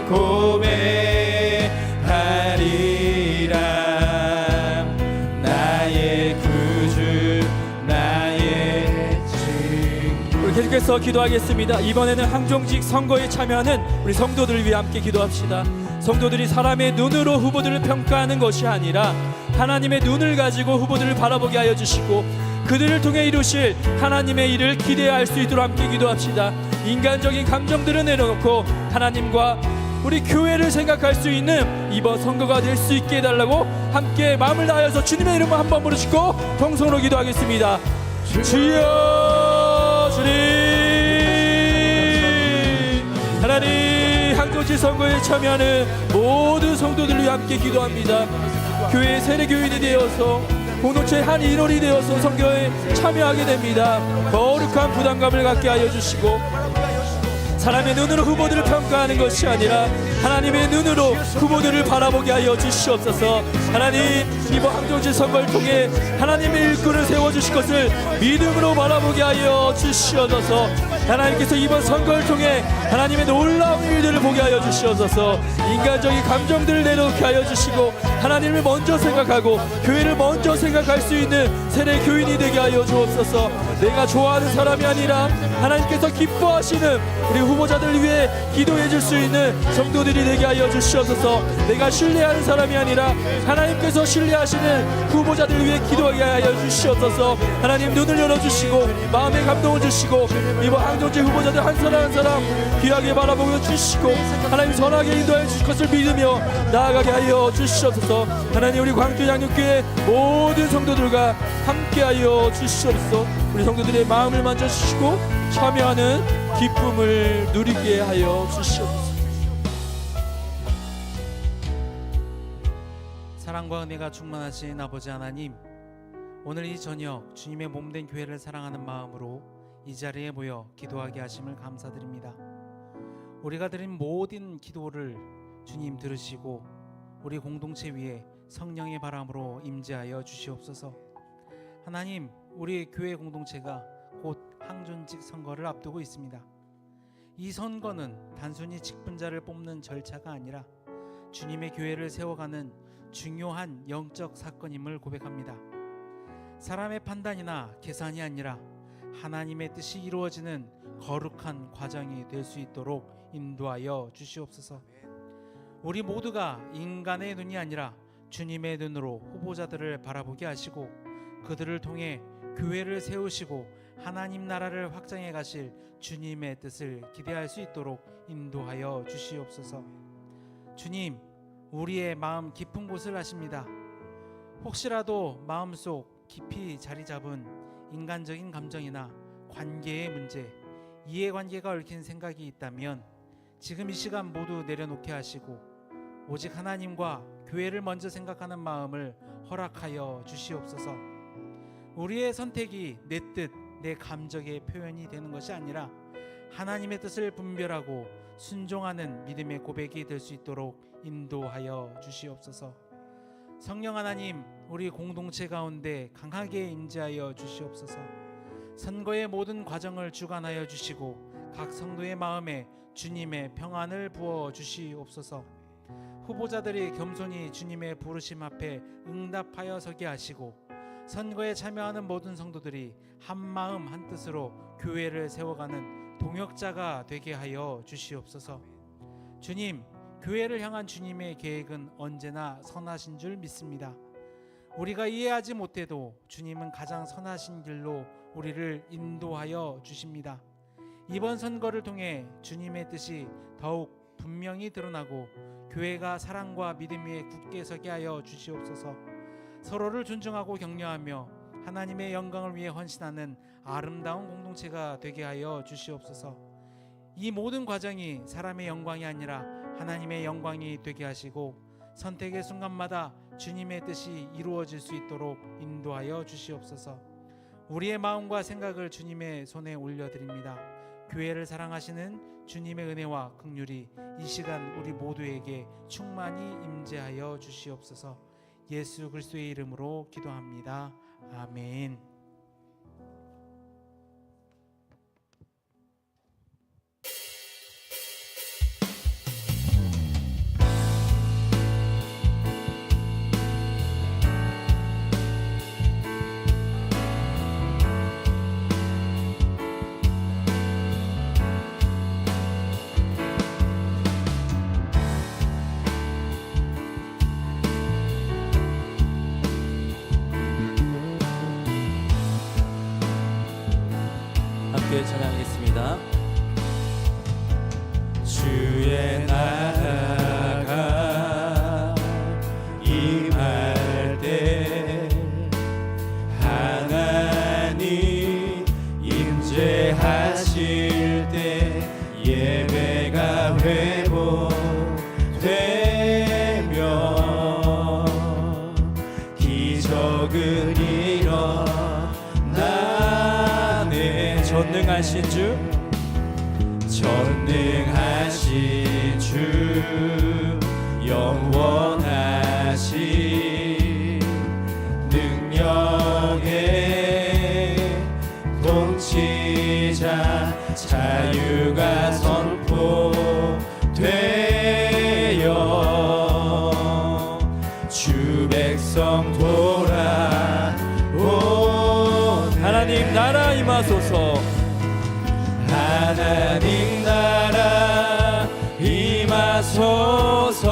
고백하리라. 나의 구주 나의 진. 우리 계속해서 기도하겠습니다. 이번에는 항종직 선거에 참여하는 우리 성도들을 위해 함께 기도합시다. 성도들이 사람의 눈으로 후보들을 평가하는 것이 아니라 하나님의 눈을 가지고 후보들을 바라보게 하여 주시고 그들을 통해 이루실 하나님의 일을 기대할 수 있도록 함께 기도합시다. 인간적인 감정들을 내려놓고 하나님과 우리 교회를 생각할 수 있는 이번 선거가 될 수 있게 해달라고 함께 마음을 다하여서 주님의 이름을 한번 부르시고 통성으로 기도하겠습니다. 주여 주님. 하나님, 항종직 선거에 참여하는 모든 성도들을 위해 함께 기도합니다. 교회의 세례교인이 되어서 공동체의 한 일원이 되어서 선거에 참여하게 됩니다. 거룩한 부담감을 갖게 하여 주시고 사람의 눈으로 후보들을 평가하는 것이 아니라 하나님의 눈으로 후보들을 바라보게 하여 주시옵소서. 하나님, 이번 항정직 선거를 통해 하나님의 일꾼을 세워주실 것을 믿음으로 바라보게 하여 주시옵소서. 하나님께서 이번 선거를 통해 하나님의 놀라운 일들을 보게 하여 주시옵소서. 인간적인 감정들을 내려놓게 하여 주시고 하나님을 먼저 생각하고 교회를 먼저 생각할 수 있는 세대 교인이 되게 하여 주옵소서. 내가 좋아하는 사람이 아니라 하나님께서 기뻐하시는 우리 후보자들 위해 기도해 줄 수 있는 성도들이 되게 하여 주시옵소서. 내가 신뢰하는 사람이 아니라 하나님께서 신뢰하시는 후보자들 위해 기도하게 하여 주시옵소서. 하나님, 눈을 열어주시고 마음의 감동을 주시고 이번 항정제 후보자들 한 사람 한 사람 귀하게 바라보고 주시고 하나님 선하게 인도해 주실 것을 믿으며 나아가게 하여 주시옵소서. 하나님, 우리 광주 양육교회 모든 성도들과 함께하여 주시옵소서. 우리 성도들의 마음을 만져주시고 참여하는 기쁨을 누리게 하여 주시옵소서. 사랑과 은혜가 충만하신 아버지 하나님, 오늘 이 저녁 주님의 몸된 교회를 사랑하는 마음으로 이 자리에 모여 기도하게 하심을 감사드립니다. 우리가 드린 모든 기도를 주님 들으시고 우리 공동체 위에 성령의 바람으로 임재하여 주시옵소서. 하나님, 우리 교회 공동체가 곧 항존직 선거를 앞두고 있습니다. 이 선거는 단순히 직분자를 뽑는 절차가 아니라 주님의 교회를 세워가는 중요한 영적 사건임을 고백합니다. 사람의 판단이나 계산이 아니라 하나님의 뜻이 이루어지는 거룩한 과정이 될 수 있도록 인도하여 주시옵소서. 우리 모두가 인간의 눈이 아니라 주님의 눈으로 후보자들을 바라보게 하시고 그들을 통해 교회를 세우시고 하나님 나라를 확장해 가실 주님의 뜻을 기대할 수 있도록 인도하여 주시옵소서. 주님, 우리의 마음 깊은 곳을 아십니다. 혹시라도 마음속 깊이 자리 잡은 인간적인 감정이나 관계의 문제, 이해관계가 얽힌 생각이 있다면 지금 이 시간 모두 내려놓게 하시고 오직 하나님과 교회를 먼저 생각하는 마음을 허락하여 주시옵소서. 우리의 선택이 내 뜻, 내 감정의 표현이 되는 것이 아니라 하나님의 뜻을 분별하고 순종하는 믿음의 고백이 될 수 있도록 인도하여 주시옵소서. 성령 하나님, 우리 공동체 가운데 강하게 임재하여 주시옵소서. 선거의 모든 과정을 주관하여 주시고 각 성도의 마음에 주님의 평안을 부어 주시옵소서. 후보자들이 겸손히 주님의 부르심 앞에 응답하여 서게 하시고 선거에 참여하는 모든 성도들이 한 마음 한 뜻으로 교회를 세워가는 동역자가 되게 하여 주시옵소서. 주님, 교회를 향한 주님의 계획은 언제나 선하신 줄 믿습니다. 우리가 이해하지 못해도 주님은 가장 선하신 길로 우리를 인도하여 주십니다. 이번 선거를 통해 주님의 뜻이 더욱 분명히 드러나고 교회가 사랑과 믿음 위에 굳게 서게 하여 주시옵소서. 서로를 존중하고 격려하며 하나님의 영광을 위해 헌신하는 아름다운 공동체가 되게 하여 주시옵소서. 이 모든 과정이 사람의 영광이 아니라 하나님의 영광이 되게 하시고 선택의 순간마다 주님의 뜻이 이루어질 수 있도록 인도하여 주시옵소서. 우리의 마음과 생각을 주님의 손에 올려드립니다. 교회를 사랑하시는 주님의 은혜와 긍휼이 이 시간 우리 모두에게 충만히 임재하여 주시옵소서. 예수 그리스도의 이름으로 기도합니다. 아멘. 함께 찬양하겠습니다. 주의 나라가 임할 때 하나님 임재하실 때 예배가 회복되며 기적을 일어나네. 전능하신 주, 전능하신 주 영원하신 능력의 통치자 자유가 선포되어 주 백성 돌아오 하나님 나라 임하소서 하나님 나라 임하소서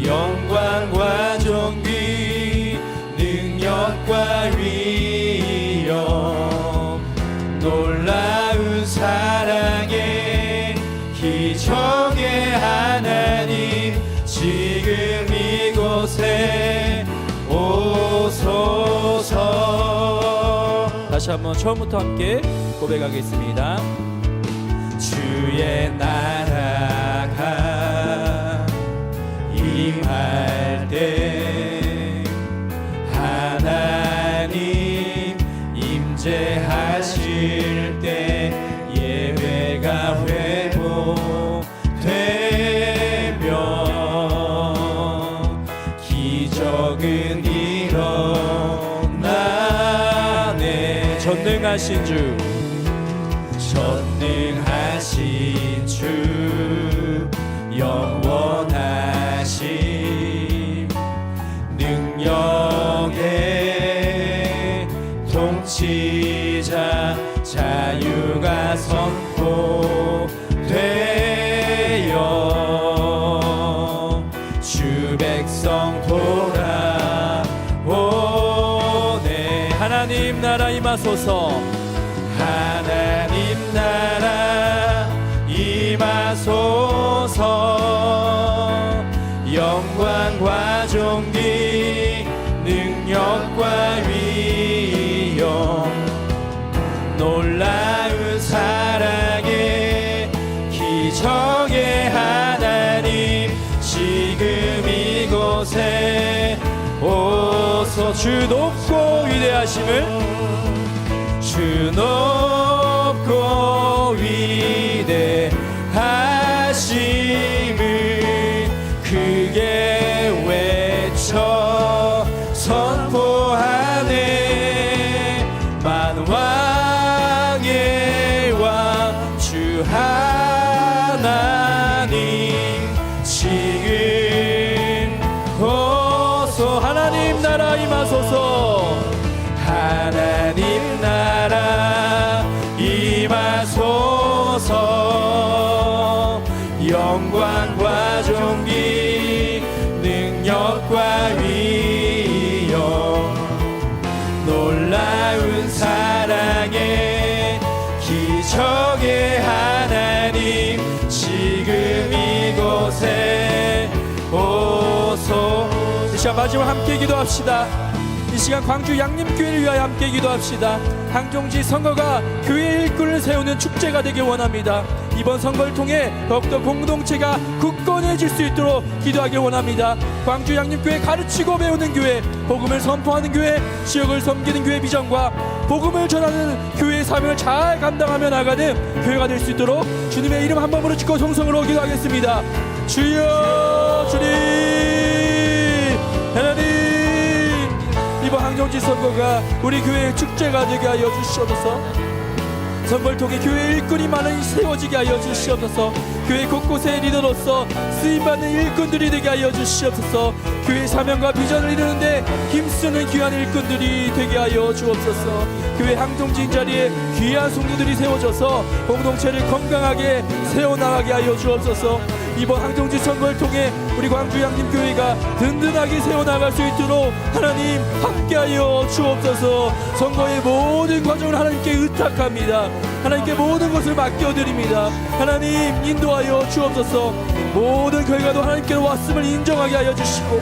영광과 존귀 능력과 위엄 놀라운 사랑의 기적의 하나님 지금 이곳에 오소서. 다시 한번 처음부터 함께 고백하겠습니다. 주의 나라가 임할 때 하나님 임재하실 때 예배가 회복되며 기적은 일어나네. 전능하신 주 전능하신 주 영원하신 능력의 통치자 자유가 선포되어 주 백성 돌아오네. 하나님 나라 임하소서 하나님 나라 임하소서 영광과 존귀 능력과 위엄 놀라운 사랑의 기적의 하나님 지금 이곳에 오소. 주 높고 위대하심을 주 높고 위대하심을 크게 외쳐 선포하네. 만왕의 왕 주 하나님 지금 오소. 하나님 나라 임하소서 하나님 나라 임하소서 영광과 존귀 능력과 위엄 놀라운 사랑의 기적의 하나님 지금 이곳에 오소. 이 시간 마지막 함께 기도합시다. 이 시간 광주 양림교회를 위하여 함께 기도합시다. 항종지 선거가 교회의 일꾼을 세우는 축제가 되길 원합니다. 이번 선거를 통해 더욱더 공동체가 굳건해질 수 있도록 기도하길 원합니다. 광주 양림교회 가르치고 배우는 교회, 복음을 선포하는 교회, 지역을 섬기는 교회 비전과 복음을 전하는 교회의 사명을 잘 감당하며 나가는 교회가 될 수 있도록 주님의 이름 한 번으로 짓고 성성으로 기도하겠습니다. 주여 주님 하나님 이번 항정지 선거가 우리 교회의 축제가 되게 하여 주시옵소서. 선거를 통해 교회 일꾼이 많이 세워지게 하여 주시옵소서. 교회 곳곳에 리더로서 쓰임받는 일꾼들이 되게 하여 주시옵소서. 교회 사명과 비전을 이루는데 힘쓰는 귀한 일꾼들이 되게 하여 주옵소서. 교회 항정지인 자리에 귀한 성도들이 세워져서 공동체를 건강하게 세워나가게 하여 주옵소서. 이번 항정지 선거를 통해 우리 광주 양림교회가 든든하게 세워나갈 수 있도록 하나님 함께하여 주옵소서. 선거의 모든 과정을 하나님께 의탁합니다. 하나님께 모든 것을 맡겨드립니다. 하나님 인도하여 주옵소서. 모든 결과도 하나님께로 왔음을 인정하게 하여 주시고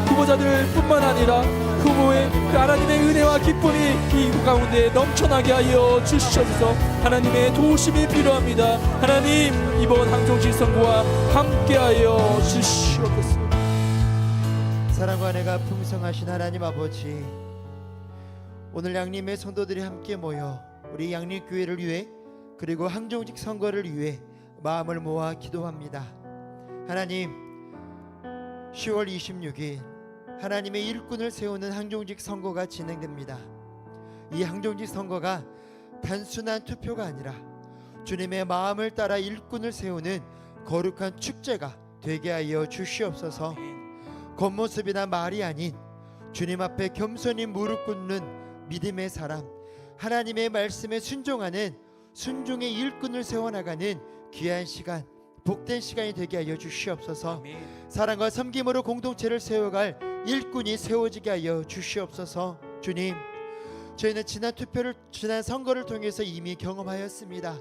후보자들 뿐만 아니라 후보의 그 하나님의 은혜와 기쁨이 이 가운데 넘쳐나게 하여 주시옵소서. 하나님의 도우심이 필요합니다. 하나님 이번 항정지 선거와 함께하여 주시옵소서. 사랑과 은혜가 풍성하신 하나님 아버지, 오늘 양림의 성도들이 함께 모여 우리 양림교회를 위해 그리고 항종직 선거를 위해 마음을 모아 기도합니다. 하나님, 10월 26일 하나님의 일꾼을 세우는 항종직 선거가 진행됩니다. 이 항종직 선거가 단순한 투표가 아니라 주님의 마음을 따라 일꾼을 세우는 거룩한 축제가 되게 하여 주시옵소서. 겉모습이나 말이 아닌 주님 앞에 겸손히 무릎 꿇는 믿음의 사람, 하나님의 말씀에 순종하는 순종의 일꾼을 세워나가는 귀한 시간, 복된 시간이 되게 하여 주시옵소서. 사랑과 섬김으로 공동체를 세워갈 일꾼이 세워지게 하여 주시옵소서. 주님, 저희는 지난 선거를 통해서 이미 경험하였습니다.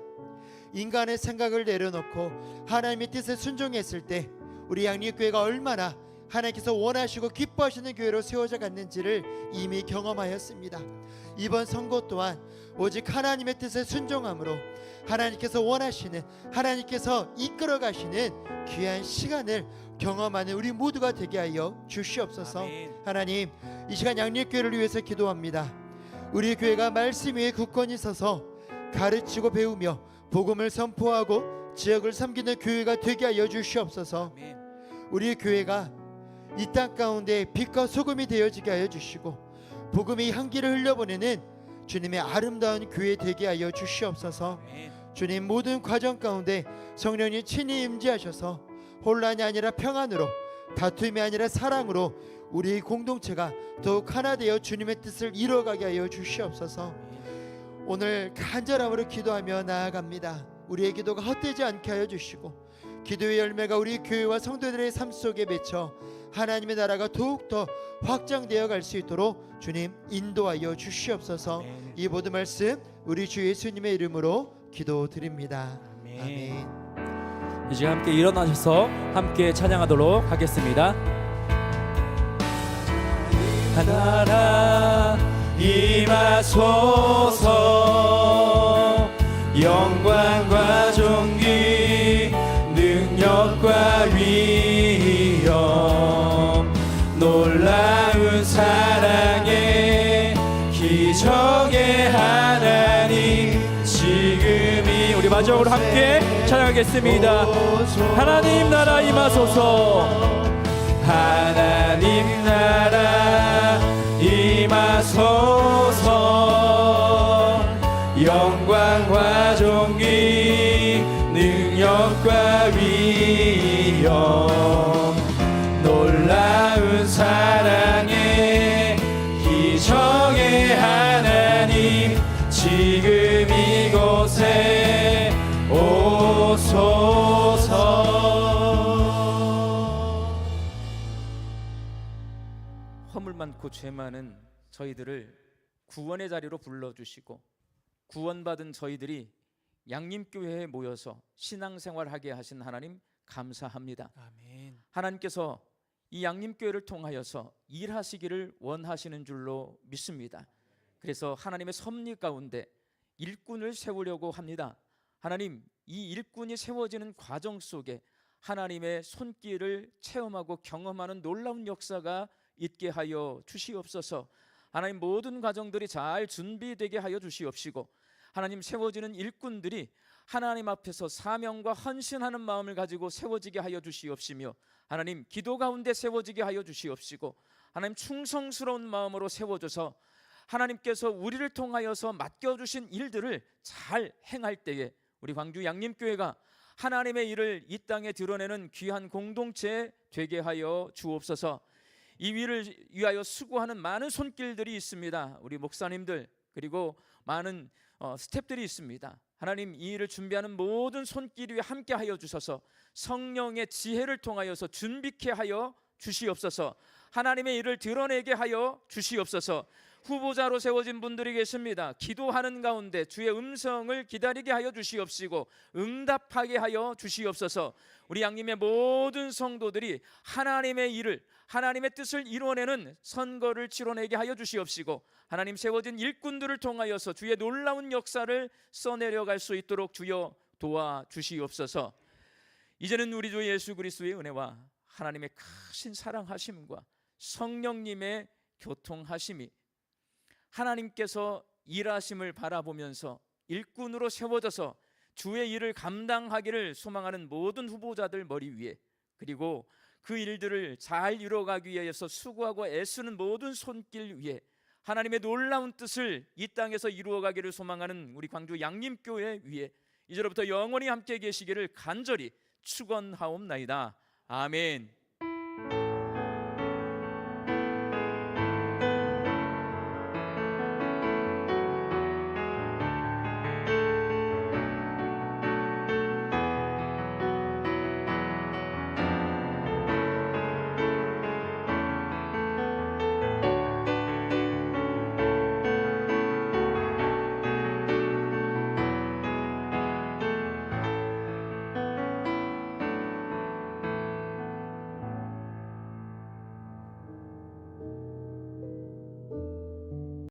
인간의 생각을 내려놓고 하나님의 뜻에 순종했을 때 우리 양립교회가 얼마나 하나님께서 원하시고 기뻐하시는 교회로 세워져 갔는지를 이미 경험하였습니다. 이번 선거 또한 오직 하나님의 뜻에 순종함으로 하나님께서 원하시는, 하나님께서 이끌어 가시는 귀한 시간을 경험하는 우리 모두가 되게 하여 주시옵소서. 하나님, 이 시간 양립교회를 위해서 기도합니다. 우리 교회가 말씀 위에 굳건히 서서 가르치고 배우며 복음을 선포하고 지역을 섬기는 교회가 되게 하여 주시옵소서. 우리 교회가 이 땅 가운데 빛과 소금이 되어지게 하여 주시고 복음의 향기를 흘려보내는 주님의 아름다운 교회 되게 하여 주시옵소서. 주님, 모든 과정 가운데 성령님 친히 임재하셔서 혼란이 아니라 평안으로, 다툼이 아니라 사랑으로 우리 공동체가 더욱 하나 되어 주님의 뜻을 이루어가게 하여 주시옵소서. 오늘 간절함으로 기도하며 나아갑니다. 우리의 기도가 헛되지 않게 하여 주시고 기도의 열매가 우리 교회와 성도들의 삶 속에 맺혀 하나님의 나라가 더욱더 확장되어 갈 수 있도록 주님 인도하여 주시옵소서. 이 모든 말씀 우리 주 예수님의 이름으로 기도드립니다. 아멘. 이제 함께 일어나셔서 함께 찬양하도록 하겠습니다. 나라 임하소서. 영광과 존귀 능력과 위엄 놀라운 사랑의 기적의 하나님 지금이 우리 마지막으로 함께 찬양하겠습니다. 하나님 나라 임하소서. 하나님 나라 임하소서. 영광과 존귀 능력과 위엄 놀라운 사랑의 기적의 하나님 지금 이곳에 오소서. 허물 많고 죄 많은 저희들을 구원의 자리로 불러주시고 구원받은 저희들이 양림교회에 모여서 신앙생활하게 하신 하나님 감사합니다. 아멘. 하나님께서 이 양림교회를 통하여서 일하시기를 원하시는 줄로 믿습니다. 그래서 하나님의 섭리 가운데 일꾼을 세우려고 합니다. 하나님, 이 일꾼이 세워지는 과정 속에 하나님의 손길을 체험하고 경험하는 놀라운 역사가 있게 하여 주시옵소서. 하나님, 모든 과정들이 잘 준비되게 하여 주시옵시고 하나님, 세워지는 일꾼들이 하나님 앞에서 사명과 헌신하는 마음을 가지고 세워지게 하여 주시옵시며 하나님, 기도 가운데 세워지게 하여 주시옵시고 하나님, 충성스러운 마음으로 세워줘서 하나님께서 우리를 통하여서 맡겨주신 일들을 잘 행할 때에 우리 광주 양림교회가 하나님의 일을 이 땅에 드러내는 귀한 공동체 되게 하여 주옵소서. 이 일을 위하여 수고하는 많은 손길들이 있습니다. 우리 목사님들 그리고 많은 스태프들이 있습니다. 하나님, 이 일을 준비하는 모든 손길 위에 함께 하여 주셔서 성령의 지혜를 통하여서 준비케 하여 주시옵소서. 하나님의 일을 드러내게 하여 주시옵소서. 후보자로 세워진 분들이 계십니다. 기도하는 가운데 주의 음성을 기다리게 하여 주시옵시고 응답하게 하여 주시옵소서. 우리 양림의 모든 성도들이 하나님의 일을, 하나님의 뜻을 이루어내는 선거를 치러내게 하여 주시옵시고 하나님, 세워진 일꾼들을 통하여서 주의 놀라운 역사를 써내려갈 수 있도록 주여 도와주시옵소서. 이제는 우리 주 예수 그리스도의 은혜와 하나님의 크신 사랑하심과 성령님의 교통하심이 하나님께서 일하심을 바라보면서 일꾼으로 세워져서 주의 일을 감당하기를 소망하는 모든 후보자들 머리 위에, 그리고 그 일들을 잘 이루어가기 위해서 수고하고 애쓰는 모든 손길 위에 하나님의 놀라운 뜻을 이 땅에서 이루어가기를 소망하는 우리 광주 양림교회 위에 이제로부터 영원히 함께 계시기를 간절히 축원하옵나이다. 아멘.